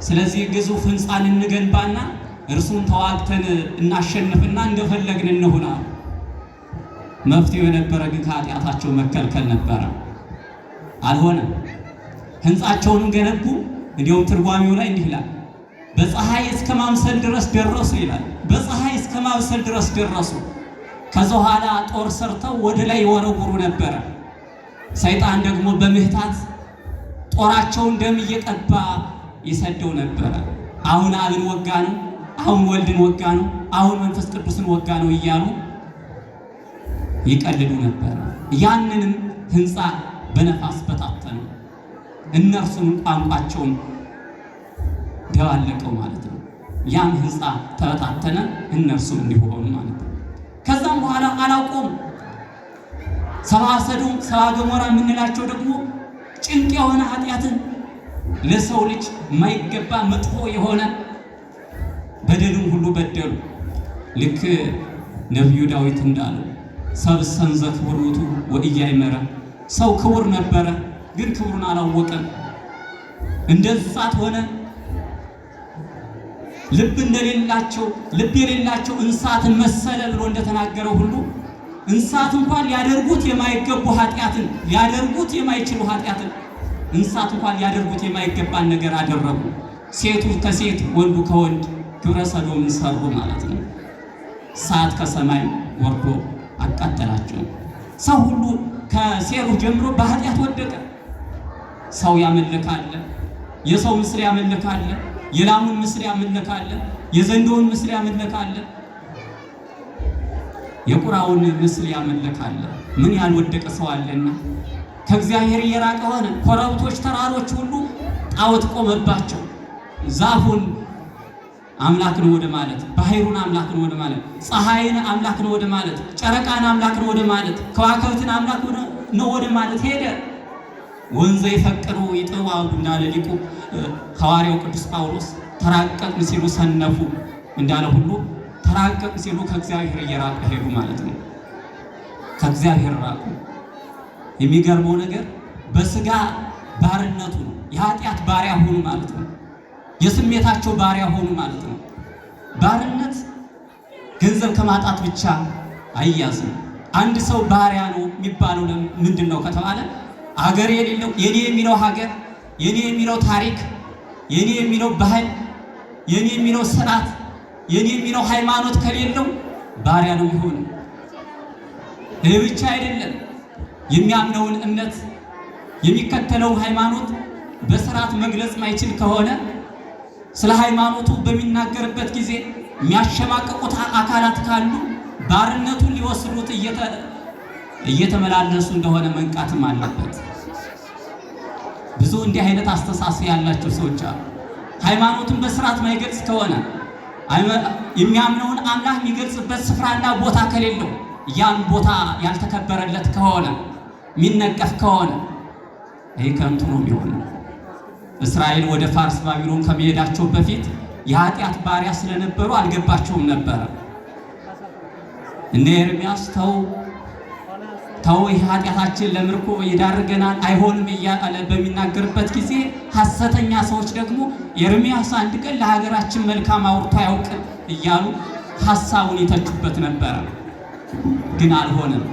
Speaker 1: ስለዚህ ግዙፍ ህንፃን እንገንባና እርሱን ተዋግተን እናሸንፍና እንደፈለግን እንሆና። መፍትሄው የነበረ ግን ከኃጢአታቸው መከልከል ነበረ። አልሆነም። ህንፃቸውንም ገነቡ። እንዲሁም ትርጓሜው ላይ እንዲህ ይላል፣ በፀሐይ እስከ ማምሰል ድረስ ደረሱ ይላል። በፀሐይ እስከ ማምሰል ድረስ ደረሱ። ከዛ በኋላ ጦር ሰርተው ወደ ላይ ይወረውሩ ነበረ። ሰይጣን ደግሞ በምህታት ጦራቸውን ደም እየቀባ ይሰደው ነበረ። አሁን አብን ወጋ ነው፣ አሁን ወልድን ወጋ ነው፣ አሁን መንፈስ ቅዱስን ወጋ ነው እያሉ ይቀልዱ ነበር። ያንንም ህንፃ በነፋስ በታተኑ፣ እነርሱን ቋንቋቸውን ደባለቀው ማለት ነው። ያም ህንፃ ተበታተነ፣ እነርሱም እንዲሆኑ ማለት ነው። ከዛም በኋላ አላቆም ሰብአ ሰዶም ሰብአ ገሞራ የምንላቸው ደግሞ ጭንቅ የሆነ ኃጢአትን ለሰው ልጅ የማይገባ መጥፎ የሆነ በደልን ሁሉ በደሉ። ልክ ነቢዩ ዳዊት እንዳለው ሰብእሰን ዘክቡር ውእቱ ወኢያእመረ፣ ሰው ክቡር ነበረ ግን ክብሩን አላወቀም። እንደ እንስሳት ሆነ፣ ልብ የሌላቸው እንስሳትን መሰለ ብሎ እንደተናገረው ሁሉ እንስሳት እንኳን ሊያደርጉት የማይገቡ ኃጢአትን ሊያደርጉት የማይችሉ ኃጢአትን እንስሳት እንኳን ሊያደርጉት የማይገባን ነገር አደረጉ። ሴቱ ከሴት ወንዱ ከወንድ ግብረ ሰዶምን ሰሩ ማለት ነው። እሳት ከሰማይ ወርዶ አቃጠላቸው። ሰው ሁሉ ከሴሩ ጀምሮ በኃጢአት ወደቀ። ሰው ያመልካለ፣ የሰው ምስል ያመልካለ፣ የላሙን ምስል ያመልካለ፣ የዘንዶውን ምስል ያመልካለ፣ የቁራውን ምስል ያመልካለ። ምን ያልወደቀ ሰው አለና ከእግዚአብሔር የራቀ ሆነ። ኮረብቶች ተራሮች ሁሉ ጣዖት ቆመባቸው። ዛፉን አምላክ ነው ወደ ማለት፣ ባህሩን አምላክ ነው ወደ ማለት፣ ፀሐይን አምላክ ነው ወደ ማለት፣ ጨረቃን አምላክ ነው ወደ ማለት፣ ከዋክብትን አምላክ ነው ወደ ማለት ሄደ። ወንዘ ይፈቅሩ ይጥዋሉ እንዳለ ሊቁ ሐዋርያው ቅዱስ ጳውሎስ ተራቀቅን ሲሉ ሰነፉ እንዳለ ሁሉ ተራቀቅን ሲሉ ከእግዚአብሔር እየራቁ ሄዱ ማለት ነው። ከእግዚአብሔር ራቁ። የሚገርመው ነገር በስጋ ባርነቱ ነው። የኃጢአት ባሪያ ሆኑ ማለት ነው። የስሜታቸው ባሪያ ሆኑ ማለት ነው። ባርነት ገንዘብ ከማጣት ብቻ አይያዝም። አንድ ሰው ባሪያ ነው የሚባለው ምንድን ነው ከተባለ አገር የሌለው የኔ የሚለው ሀገር፣ የኔ የሚለው ታሪክ፣ የኔ የሚለው ባህል፣ የኔ የሚለው ስርዓት፣ የኔ የሚለው ሃይማኖት ከሌለው ባሪያ ነው የሚሆነው። ይህ ብቻ አይደለም። የሚያምነውን እምነት የሚከተለውን ሃይማኖት በስርዓት መግለጽ ማይችል ከሆነ ስለ ሃይማኖቱ በሚናገርበት ጊዜ የሚያሸማቀቁት አካላት ካሉ ባርነቱን ሊወስዱት እየተመላለሱ እንደሆነ መንቃትም አለበት። ብዙ እንዲህ አይነት አስተሳሰብ ያላቸው ሰዎች አሉ። ሃይማኖቱን በስርዓት ማይገልጽ ከሆነ የሚያምነውን አምላክ የሚገልጽበት ስፍራና ቦታ ከሌለው ያን ቦታ ያልተከበረለት ከሆነ የሚነቀፍ ከሆነ ይህ ከንቱ ነው የሚሆነው። እስራኤል ወደ ፋርስ ባቢሎን ከመሄዳቸው በፊት የኃጢአት ባሪያ ስለነበሩ አልገባቸውም ነበረ። እነ ኤርምያስ ተው ይህ ኃጢአታችን ለምርኮ ይዳርገናል አይሆንም እያለ በሚናገርበት ጊዜ ሐሰተኛ ሰዎች ደግሞ ኤርምያስ አንድ ቀን ለሀገራችን መልካም አውርቶ አያውቅም እያሉ ሐሳቡን ይተቹበት ነበረ። ግን አልሆነም።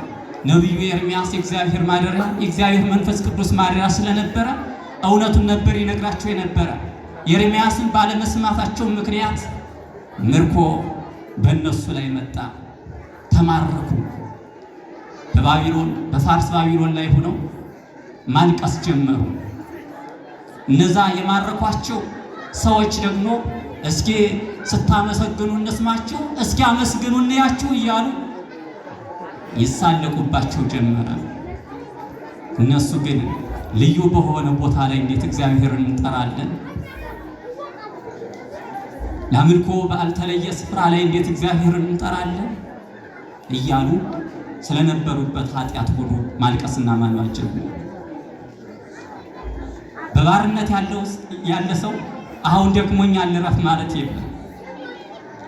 Speaker 1: ነቢዩ ኤርምያስ የእግዚአብሔር ማደሪያ የእግዚአብሔር መንፈስ ቅዱስ ማደሪያ ስለነበረ እውነቱን ነበር ይነግራቸው የነበረ። ኤርምያስን ባለመስማታቸው ምክንያት ምርኮ በእነሱ ላይ መጣ። ተማረኩ። በፋርስ ባቢሎን ላይ ሆነው ማልቀስ ጀመሩ። እነዛ የማረኳቸው ሰዎች ደግሞ እስኪ ስታመሰግኑ እንስማችሁ፣ እስኪ አመስግኑ እንያችሁ እያሉ ይሳለቁባቸው ጀመረ። እነሱ ግን ልዩ በሆነ ቦታ ላይ እንዴት እግዚአብሔርን እንጠራለን? ለአምልኮ ባልተለየ ስፍራ ላይ እንዴት እግዚአብሔርን እንጠራለን? እያሉ ስለነበሩበት ኃጢአት ሁሉ ማልቀስና ማንባት ጀመሩ። በባርነት ያለ ሰው አሁን ደክሞኛል ልረፍ ማለት የለም።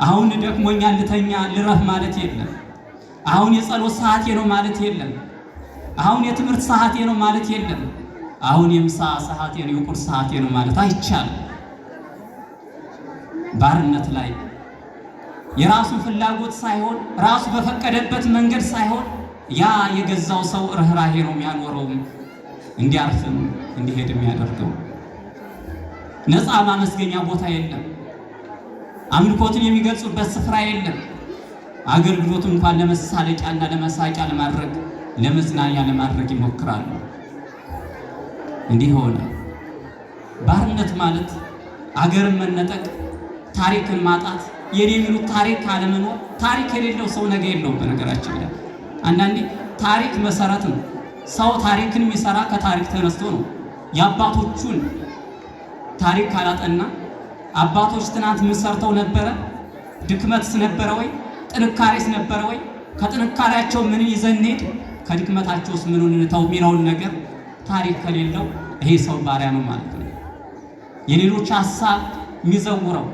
Speaker 1: አሁን ደክሞኛል ልተኛ ልረፍ ማለት የለም። አሁን የጸሎት ሰዓቴ ነው ማለት የለም። አሁን የትምህርት ሰዓቴ ነው ማለት የለም። አሁን የምሳ ሰዓቴ ነው የቁርስ ሰዓቴ ነው ማለት አይቻልም። ባርነት ላይ የራሱን ፍላጎት ሳይሆን ራሱ በፈቀደበት መንገድ ሳይሆን ያ የገዛው ሰው ርህራሄ ነው የሚያኖረው፣ እንዲያርፍም እንዲሄድ የሚያደርገው። ነፃ ማመስገኛ ቦታ የለም። አምልኮትን የሚገልጹበት ስፍራ የለም። አገልግሎቱን እንኳን ለመሳለቂያና ለመሳቂያ ለማድረግ ለመዝናኛ ለማድረግ ይሞክራሉ። እንዲህ ሆነ። ባርነት ማለት አገርን መነጠቅ፣ ታሪክን ማጣት፣ የኔ የሚሉት ታሪክ አለመኖር። ታሪክ የሌለው ሰው ነገ የለውም። በነገራችን ላይ አንዳንዴ ታሪክ መሰረት ነው። ሰው ታሪክን የሚሰራ ከታሪክ ተነስቶ ነው። የአባቶቹን ታሪክ ካላጠና አባቶች ትናንት ምን ሰርተው ነበረ? ድክመትስ ነበረ ወይ? ጥንካሬስ ነበረ ወይ? ከጥንካሬያቸው ምን ይዘን ሄድ፣ ከድክመታቸውስ ምኑን እንተው የሚለውን ነገር ታሪክ ከሌለው ይሄ ሰው ባሪያ ነው ማለት ነው። የሌሎች ሀሳብ የሚዘውረው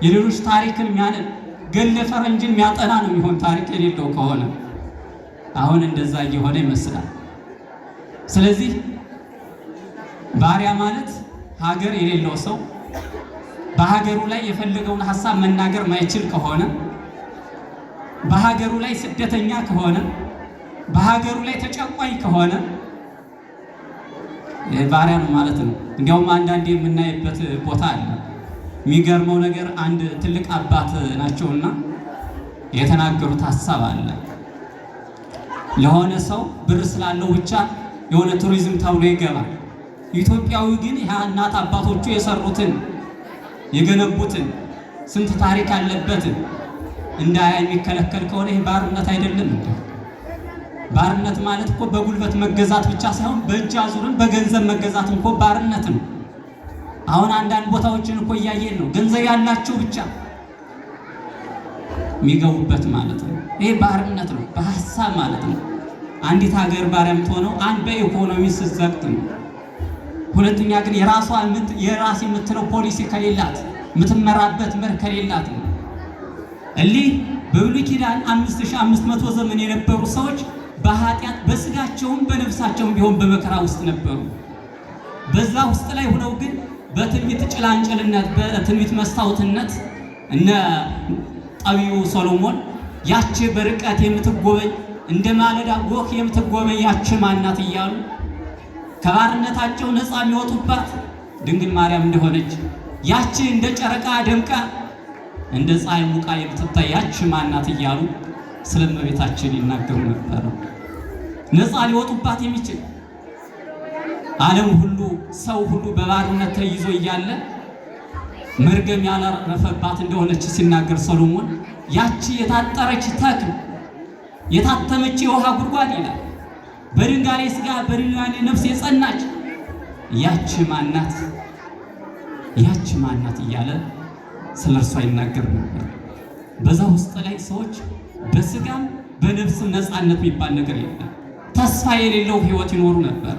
Speaker 1: የሌሎች ታሪክን የሚያነብ ገለ ፈረንጅን የሚያጠና ነው የሚሆን ታሪክ የሌለው ከሆነ። አሁን እንደዛ እየሆነ ይመስላል። ስለዚህ ባሪያ ማለት ሀገር የሌለው ሰው፣ በሀገሩ ላይ የፈለገውን ሀሳብ መናገር ማይችል ከሆነ፣ በሀገሩ ላይ ስደተኛ ከሆነ፣ በሀገሩ ላይ ተጨቋኝ ከሆነ ባሪያ ነው ማለት ነው። እንዲያውም አንዳንዴ የምናይበት ቦታ አለ። የሚገርመው ነገር አንድ ትልቅ አባት ናቸውና የተናገሩት ሀሳብ አለ። ለሆነ ሰው ብር ስላለው ብቻ የሆነ ቱሪዝም ተብሎ ይገባል። ኢትዮጵያዊ ግን እናት አባቶቹ የሰሩትን የገነቡትን ስንት ታሪክ ያለበትን እንዳያ የሚከለከል ከሆነ ይህ ባርነት አይደለም እንዴ? ባርነት ማለት እኮ በጉልበት መገዛት ብቻ ሳይሆን በእጅ አዙርን በገንዘብ መገዛት እኮ ባርነት ነው። አሁን አንዳንድ ቦታዎችን እኮ እያየን ነው። ገንዘብ ያላቸው ብቻ የሚገቡበት ማለት ነው። ይሄ ባርነት ነው፣ በሀሳብ ማለት ነው። አንዲት ሀገር ባሪያ የምትሆነው አንድ በኢኮኖሚ ስትዘግት ነው። ሁለተኛ ግን የራስ የምትለው ፖሊሲ ከሌላት፣ የምትመራበት መርህ ከሌላት ነው። እሊህ በብሉይ ኪዳን 5500 ዘመን የነበሩ ሰዎች በኃጢአት በስጋቸውም በነፍሳቸውም ቢሆን በመከራ ውስጥ ነበሩ። በዛ ውስጥ ላይ ሆነው ግን በትንቢት ጭላንጭልነት በትንቢት መስታወትነት እነ ጠቢቡ ሰሎሞን ያቺ በርቀት የምትጎበኝ እንደ ማለዳ ጎህ የምትጎበኝ ያቺ ማናት እያሉ ከባርነታቸው ነፃ የሚወጡባት ድንግል ማርያም እንደሆነች ያቺ እንደ ጨረቃ ደምቃ እንደ ፀሐይ ሙቃ የምትታይ ያቺ ማናት እያሉ ስለ እመቤታችን ይናገሩ ነበር። ነፃ ሊወጡባት የሚችል ዓለም ሁሉ ሰው ሁሉ በባርነት ተይዞ እያለ መርገም ያላረፈባት እንደሆነች ሲናገር ሰሎሞን ያቺ የታጠረች ተክል የታተመች የውሃ ጉድጓድ ይላል። በድንጋሌ ሥጋ በድንጋሌ ነፍስ የጸናች ያቺ ማናት እያለ ስለ እርሷ ይናገር ነበር። በዛ ውስጥ ላይ ሰዎች በስጋም በነፍስም ነፃነት የሚባል ነገር የለም። ተስፋ የሌለው ህይወት ይኖሩ ነበር።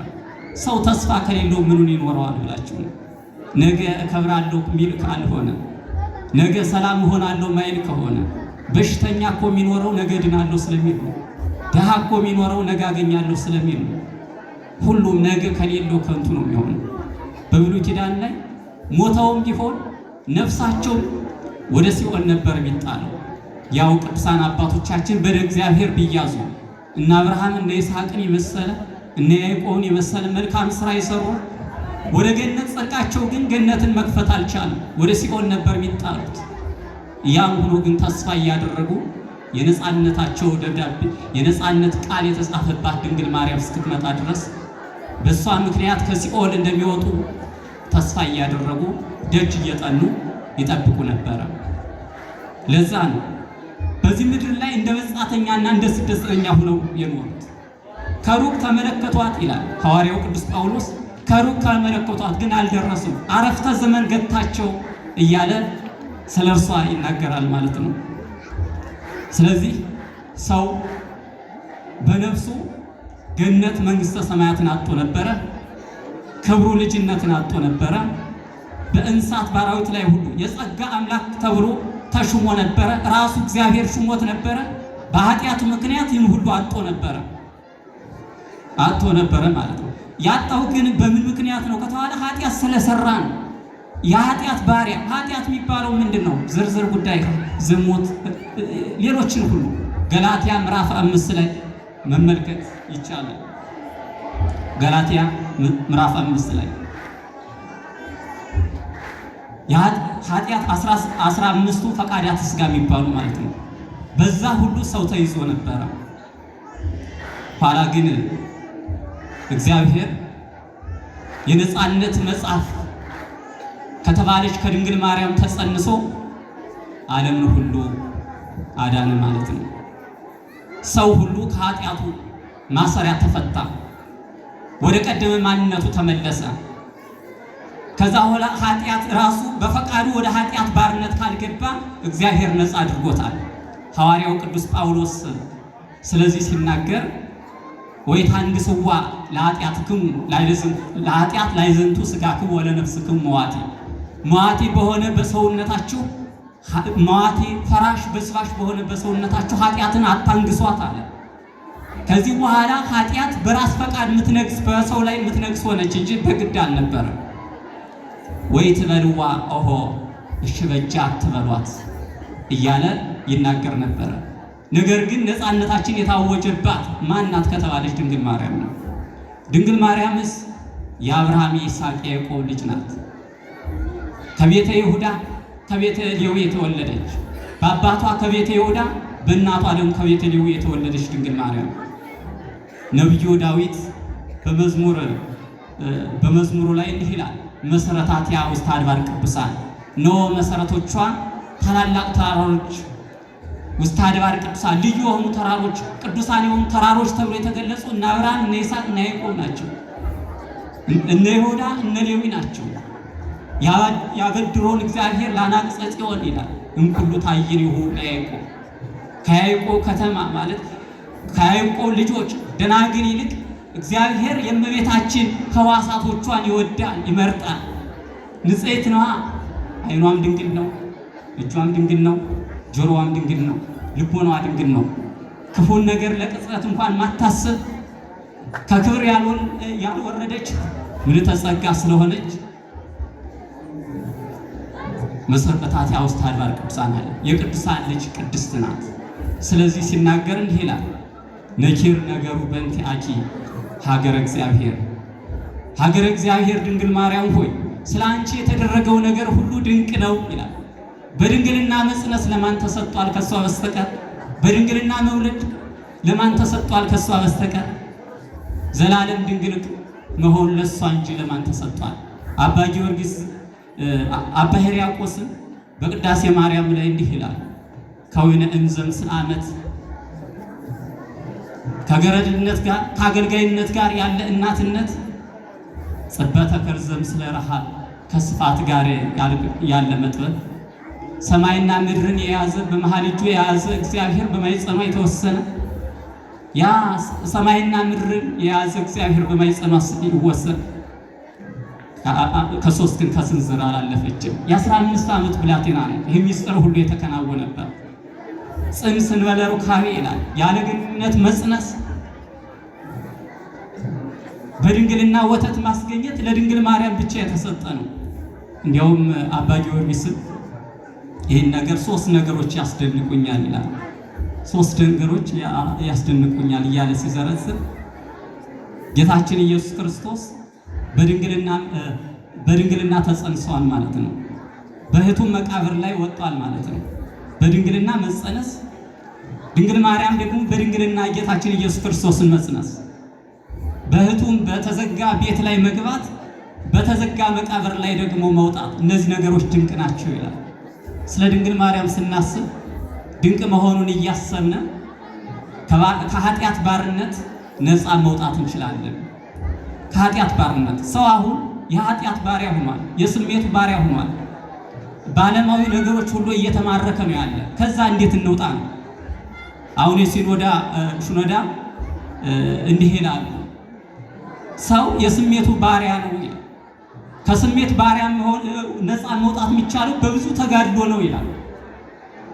Speaker 1: ሰው ተስፋ ከሌለው ምኑን ይኖረዋል ብላችሁ ነው? ነገ እከብራለሁ የሚል ካልሆነ፣ ነገ ሰላም እሆናለሁ ማይል ከሆነ፣ በሽተኛ እኮ የሚኖረው ነገ ድናለሁ ስለሚል ነው። ድሃ እኮ የሚኖረው ነገ አገኛለሁ ስለሚል ነው። ሁሉም ነገ ከሌለው ከንቱ ነው የሚሆነው። በብሉይ ኪዳን ላይ ሞተውም ቢሆን ነፍሳቸው ወደ ሲኦል ነበር የሚጣለው። ያው ቅዱሳን አባቶቻችን በደ እግዚአብሔር ቢያዙ እነ አብርሃም እነ ይስሐቅን የመሰለ እነ ያዕቆብን የመሰለ መልካም ስራ የሰሩ ወደ ገነት ጸድቃቸው ግን ገነትን መክፈት አልቻለም። ወደ ሲኦል ነበር የሚጣሉት። ያም ሆኖ ግን ተስፋ እያደረጉ የነፃነታቸው ደብዳቤ የነፃነት ቃል የተጻፈባት ድንግል ማርያም እስክትመጣ ድረስ በሷ ምክንያት ከሲኦል እንደሚወጡ ተስፋ እያደረጉ ደጅ እየጠኑ ይጠብቁ ነበረ። ለዛ ነው በዚህ ምድር ላይ እንደ መጻተኛና እንደ ስደተኛ ሆነው የኖሩት። ከሩቅ ተመለከቷት ይላል ሐዋርያው ቅዱስ ጳውሎስ። ከሩቅ ተመለከቷት ግን አልደረሱም፣ አረፍተ ዘመን ገታቸው እያለ ስለ እርሷ ይናገራል ማለት ነው። ስለዚህ ሰው በነፍሱ ገነት መንግስተ ሰማያትን አጥቶ ነበረ። ክብሩ ልጅነትን አጥቶ ነበረ። በእንስሳት ባራዊት ላይ ሁሉ የጸጋ አምላክ ተብሎ ተሹሞ ነበረ። ራሱ እግዚአብሔር ሹሞት ነበረ። በኃጢአቱ ምክንያት ይህን ሁሉ አጥቶ ነበረ ማለት ነው። ያጣው ግን በምን ምክንያት ነው ከተባለ ኃጢአት ስለሰራ ነው። የኃጢአት ባሪያ ኃጢአት የሚባለው ምንድን ነው? ዝርዝር ጉዳይ ዝሙት፣ ሌሎችን ሁሉ ገላትያ ምዕራፍ 5 ላይ መመልከት ይቻላል። ገላትያ ምዕራፍ 5 ላይ ኃጢአት 15ቱ ፈቃዳተ ሥጋ የሚባሉ ማለት ነው። በዛ ሁሉ ሰው ተይዞ ነበረ። ኋላ ግን እግዚአብሔር የነፃነት መጽሐፍ ከተባለች ከድንግል ማርያም ተጸንሶ ዓለምን ሁሉ አዳነ ማለት ነው። ሰው ሁሉ ከኃጢአቱ ማሰሪያ ተፈታ፣ ወደ ቀደመ ማንነቱ ተመለሰ። ከዛ በኋላ ኃጢአት ራሱ በፈቃዱ ወደ ኃጢአት ባርነት ካልገባ እግዚአብሔር ነፃ አድርጎታል። ሐዋርያው ቅዱስ ጳውሎስ ስለዚህ ሲናገር ወይታንግሥዋ ለኃጢአትክሙ ለኃጢአት ላይዘንቱ ሥጋክሙ ወለነፍስክሙ መዋቲ መዋቲ በሆነ በሰውነታችሁ መዋቲ ፈራሽ በስባሽ በሆነ በሰውነታችሁ ኃጢአትን አታንግሷት አለ። ከዚህ በኋላ ኃጢአት በራስ ፈቃድ የምትነግስ በሰው ላይ የምትነግስ ሆነች እንጂ በግድ አልነበረም። ወይ ትበልዋ ኦሆ እሺ በጃ አትበሏት እያለ ይናገር ነበረ። ነገር ግን ነፃነታችን የታወጀባት ማናት ከተባለች ድንግል ማርያም ነው። ድንግል ማርያምስ የአብርሃም የይስሐቅ የያዕቆብ ልጅ ናት። ከቤተ ይሁዳ ከቤተ ሌዊ የተወለደች በአባቷ ከቤተ ይሁዳ በእናቷ ደግሞ ከቤተ ሌዊ የተወለደች ድንግል ማርያም ነብዩ ዳዊት በመዝሙሩ ላይ እንዲህ ይላል መሰረታቲያ ውስተ አድባር ቅዱሳን ነው መሰረቶቿ ታላላቅ ተራሮች ውስተ አድባር ቅዱሳን ልዩ የሆኑ ተራሮች ቅዱሳን የሆኑ ተራሮች ተብሎ የተገለጹ እነ አብርሃም እነ ይስሐቅ እነ ያዕቆብ ናቸው። እነ ይሁዳ እነ ሌዊ ናቸው። ያበድሮን እግዚአብሔር ለአናቅጸ ጽዮን ይላል እንኩሉ ታይሪሁ ለያዕቆብ ከያዕቆብ ከተማ ማለት ከያዕቆብ ልጆች ደናግል ይልቅ እግዚአብሔር የእመቤታችን ሕዋሳቶቿን ይወዳል ይመርጣል። ንጽሕት ነዋ። ዓይኗም ድንግል ነው፣ እጇም ድንግል ነው፣ ጆሮዋም ድንግል ነው፣ ልቦናዋ ድንግል ነው። ክፉን ነገር ለቅጽበት እንኳን ማታስብ ከክብር ያልወረደች ምልዕተ ጸጋ ስለሆነች መሰረታቲያ ውስተ አድባር ቅዱሳን አለ። የቅዱሳን ልጅ ቅድስት ናት። ስለዚህ ሲናገር እንዲህ ይላል ነኪር ነገሩ በእንቲአኪ ሀገረ እግዚአብሔር ሀገረ እግዚአብሔር ድንግል ማርያም ሆይ ስለ አንቺ የተደረገው ነገር ሁሉ ድንቅ ነው ይላል። በድንግልና መጽነስ ለማን ተሰጥቷል ከሷ በስተቀር? በድንግልና መውለድ ለማን ተሰጥቷል ከሷ በስተቀር? ዘላለም ድንግል መሆን ለሷ እንጂ ለማን ተሰጥቷል? አባ ጊዮርጊስ አባ ሕርያቆስ በቅዳሴ ማርያም ላይ እንዲህ ይላል ከወይነ እንዘም ስልአመት ከገረድነት ጋር ከአገልጋይነት ጋር ያለ እናትነት ጽበተ ከርዘም ስለ ረሃብ ከስፋት ጋር ያለ መጥበብ ሰማይና ምድርን የያዘ በመሃል እጁ የያዘ እግዚአብሔር በማይጸኗ የተወሰነ ያ ሰማይና ምድርን የያዘ እግዚአብሔር በማይጸኗ ይወሰን ከሶስት ግን ከስንዝር አላለፈችም። የ15 ዓመት ብላቴና ነው። ይህ ሚስጥር ሁሉ የተከናወነበት ጽንስ እንበለ ሩካቤ ይላል። ያለ ግንኙነት መጽነስ በድንግልና ወተት ማስገኘት ለድንግል ማርያም ብቻ የተሰጠ ነው። እንዲያውም አባ ጊዮርጊስ ይህን ነገር ሶስት ነገሮች ያስደንቁኛል ይላል። ሶስት ነገሮች ያስደንቁኛል እያለ ሲዘረዝር ጌታችን ኢየሱስ ክርስቶስ በድንግልና ተጸንሷል ማለት ነው። በሕቱም መቃብር ላይ ወጧል ማለት ነው። በድንግልና መጸነስ፣ ድንግል ማርያም ደግሞ በድንግልና ጌታችን ኢየሱስ ክርስቶስን መጽነስ፣ በሕቱም በተዘጋ ቤት ላይ መግባት፣ በተዘጋ መቃብር ላይ ደግሞ መውጣት፣ እነዚህ ነገሮች ድንቅ ናቸው ይላል። ስለ ድንግል ማርያም ስናስብ ድንቅ መሆኑን እያሰብነ ከኃጢአት ባርነት ነፃ መውጣት እንችላለን። ከኃጢአት ባርነት ሰው አሁን የኃጢአት ባሪያ ሆኗል፣ የስሜቱ ባሪያ ሆኗል። በዓለማዊ ነገሮች ሁሉ እየተማረከ ነው ያለ። ከዛ እንዴት እንውጣ ነው? አሁን የሲኖዳ ሹነዳ እንዲህ ይላል ሰው የስሜቱ ባሪያ ነው ይላል። ከስሜት ባሪያ ነፃ መውጣት የሚቻለው በብዙ ተጋድሎ ነው ይላል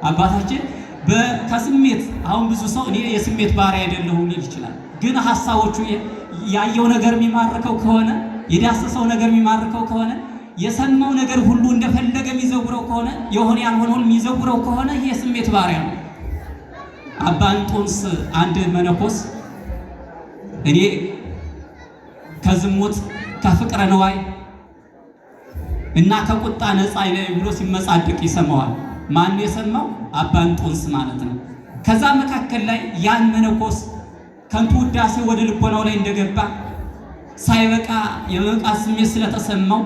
Speaker 1: አባታችን። ከስሜት አሁን ብዙ ሰው እኔ የስሜት ባሪያ አይደለሁም ሊል ይችላል። ግን ሐሳቦቹ ያየው ነገር የሚማርከው ከሆነ የዳሰሰው ነገር የሚማርከው ከሆነ የሰማው ነገር ሁሉ እንደፈለገ የሚዘውረው ከሆነ የሆነ ያልሆነውን የሚዘውረው ከሆነ ይሄ የስሜት ባሪያ ነው። አባ እንጦንስ አንድ መነኮስ እኔ ከዝሙት ከፍቅረ ነዋይ እና ከቁጣ ነፃ ነኝ ብሎ ሲመጻደቅ ይሰማዋል። ማን የሰማው? አባ እንጦንስ ማለት ነው። ከዛ መካከል ላይ ያን መነኮስ ከንቱ ውዳሴ ወደ ልቦናው ላይ እንደገባ ሳይበቃ የመብቃት ስሜት ስለተሰማው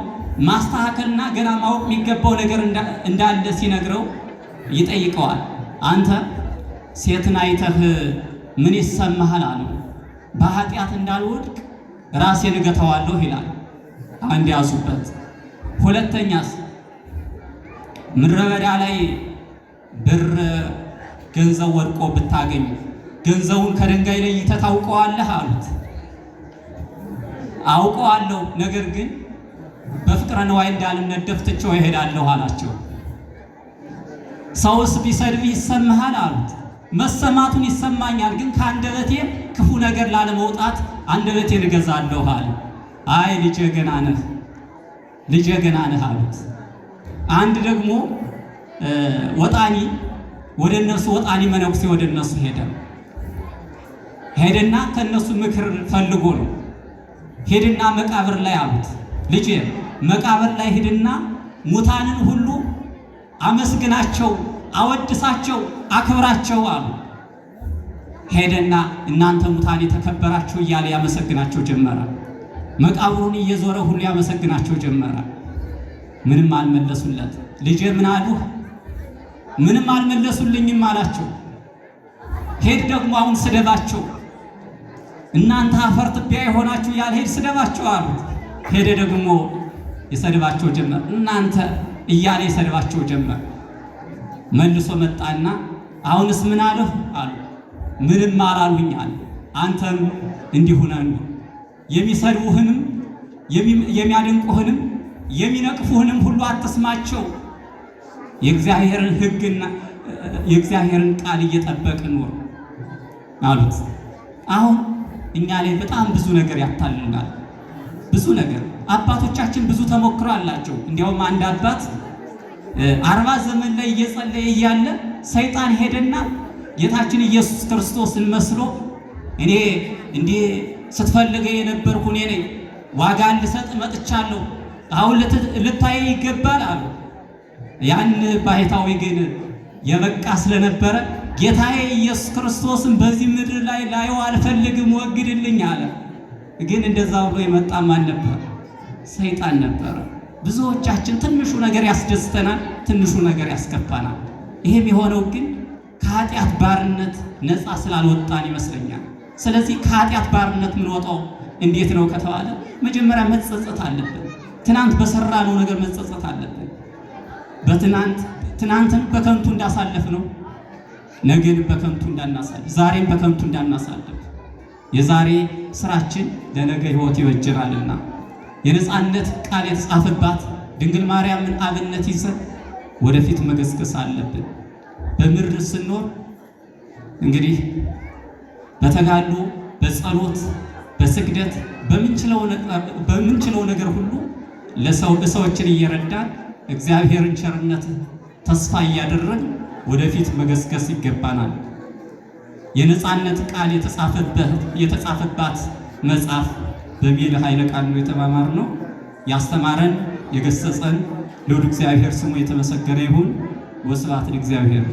Speaker 1: ማስተካከልና ገና ማወቅ የሚገባው ነገር እንዳለ ሲነግረው ይጠይቀዋል። አንተ ሴትን አይተህ ምን ይሰማሃል አለው። በኃጢአት እንዳልወድቅ ራሴን እገተዋለሁ ይላል። አንድ ያዙበት። ሁለተኛስ ምድረ በዳ ላይ ብር ገንዘብ ወድቆ ብታገኝ ገንዘቡን ከድንጋይ ለይተህ ታውቀዋለህ አሉት። አውቀዋለሁ፣ ነገር ግን በፍቅረ ነዋይ እንዳልነደፍ ትቼው እሄዳለሁ አላቸው። ሰውስ ቢሰድብህ ይሰማሃል አሉት። መሰማቱን ይሰማኛል፣ ግን ከአንደበቴ ክፉ ነገር ላለመውጣት አንደበቴን እገዛለሁ አለ። አይ ልጄ ገና ነህ፣ ልጄ ገና ነህ አሉት። አንድ ደግሞ ወጣኒ ወደ እነሱ ወጣኒ መነኩሴ ወደ እነሱ ሄደና ከነሱ ምክር ፈልጎ ነው። ሄድና መቃብር ላይ አሉት፣ ልጄ መቃብር ላይ ሄድና ሙታንን ሁሉ አመስግናቸው፣ አወድሳቸው፣ አክብራቸው አሉ። ሄደና እናንተ ሙታን የተከበራችሁ እያለ ያመሰግናቸው ጀመረ። መቃብሩን እየዞረ ሁሉ ያመሰግናቸው ጀመረ። ምንም አልመለሱለት። ልጄ ምን አሉህ? ምንም አልመለሱልኝም አላቸው። ሄድ ደግሞ አሁን ስደባቸው፣ እናንተ አፈር ትቢያ የሆናችሁ ያልሄድ ስደባቸው አሉት። ሄደ ደግሞ ይሰድባቸው ጀመር። እናንተ እያለ ይሰድባቸው ጀመር። መልሶ መጣና አሁንስ ምን አለህ አሉ። ምንም አላሉኝ አለ። አንተም እንዲሁ ነህ፣ የሚሰድቡህንም የሚያደንቁህንም የሚነቅፉህንም ሁሉ አትስማቸው። የእግዚአብሔርን ሕግና የእግዚአብሔርን ቃል እየጠበቅን ኖር አሉት። አሁን እኛ ላይ በጣም ብዙ ነገር ያታልልናል። ብዙ ነገር አባቶቻችን ብዙ ተሞክሮ አላቸው። እንዲያውም አንድ አባት 40 ዘመን ላይ እየጸለየ እያለ ሰይጣን ሄደና ጌታችን ኢየሱስ ክርስቶስን መስሎ እኔ እንዲህ ስትፈልገው የነበርኩ እኔ ነኝ፣ ዋጋ ልሰጥ መጥቻለሁ፣ አሁን ልታይ ይገባል አሉ። ያን ባሕታዊ ግን የበቃ ስለነበረ ጌታዬ ኢየሱስ ክርስቶስን በዚህ ምድር ላይ ላየው አልፈልግም፣ ወግድልኝ አለ። ግን እንደዛ ብሎ የመጣ ማን ነበር? ሰይጣን ነበረ። ብዙዎቻችን ትንሹ ነገር ያስደስተናል፣ ትንሹ ነገር ያስከፋናል። ይሄም የሆነው ግን ከኃጢአት ባርነት ነፃ ስላልወጣን ይመስለኛል። ስለዚህ ከኃጢአት ባርነት የምንወጣው እንዴት ነው ከተባለ መጀመሪያ መጸጸት አለብን። ትናንት በሰራነው ነገር መጸጸት አለብን። ትናንትን በከንቱ እንዳሳለፍ ነው ነገን በከንቱ እንዳናሳልፍ፣ ዛሬን በከንቱ እንዳናሳልፍ። የዛሬ ስራችን ለነገ ሕይወት ይበጅራልና የነፃነት ቃል የተጻፈባት ድንግል ማርያምን አብነት ይዘን ወደፊት መገስገስ አለብን። በምድር ስንኖር እንግዲህ በተጋድሎ በጸሎት በስግደት በምንችለው ነገር ሁሉ ለሰዎችን እየረዳን እግዚአብሔርን ቸርነት ተስፋ እያደረግን ወደፊት መገስገስ ይገባናል። የነፃነት ቃል የተጻፈባት መጽሐፍ በሚል ኃይለ ቃል ነው የተማማርነው። ያስተማረን የገሰጸን ልዑል እግዚአብሔር ስሙ የተመሰገነ ይሁን። ወስብሐት ለእግዚአብሔር።